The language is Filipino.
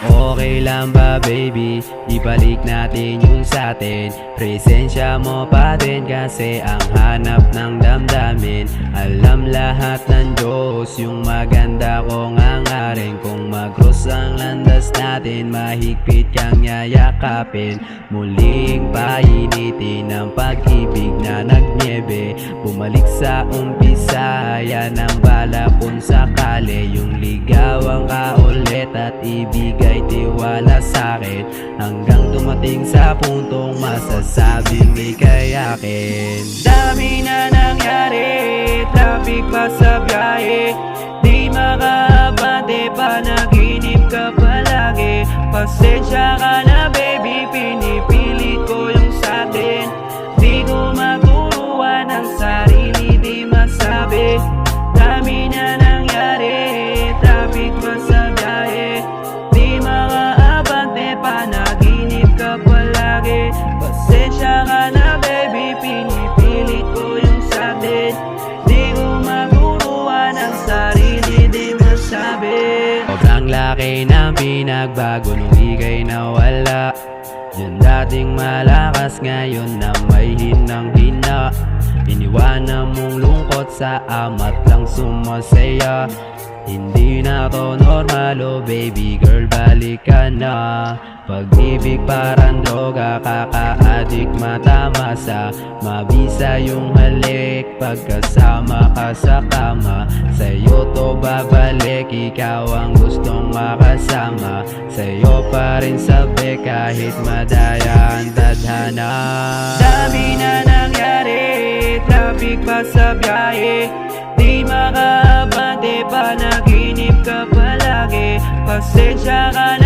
Okay lang ba baby, ibalik natin yung satin. Presensya mo pa din kasi ang hanap ng damdamin. Alam lahat ng Diyos, yung maganda kong hangarin. Kung mag-cross ang landas natin, mahigpit kang yayakapin. Muling painitin ang pag-ibig na nagniebe. Bumalik sa umpisa, yan ang bala kung sakali. Yung ligawang ka ulit at ibigay tiwala sa'kin, hanggang dumating sa puntong masasabing di kayakin. Dami na nangyari, traffic pa sa biyahe, di makaabante, panaginip ka palagi. Pasensya ka na baby, pinipilit ko yung satin. Di ko maturuan ang sarili, di masabi. Dami na nangyari, traffic pa sa biyahe, di makaabante, panaginip ka palagi. Pasensya ka na baby, pinipilit ko yung satin. Di ko maturuan ang sarili, di masabi. Sobrang laki ng pinagbago nung ika'y nawala. Yung dating malakas ngayon na may hinang-hina. Iniwanan mong lungkot sa amat lang sumasaya. Hindi na to normal, oh baby girl, balik ka na. Pag-ibig parang droga, kaka-addict, matamasa. Mabisa yung halik pagkasama ka sa kama. Sa'yo to babalik, ikaw ang gustong makasama. Sa'yo pa rin sabi kahit madaya ang tadhana. Dami na nangyari, traffic pa sa biyahe, di makaabante, panaginip ka palagi. Pasensya ka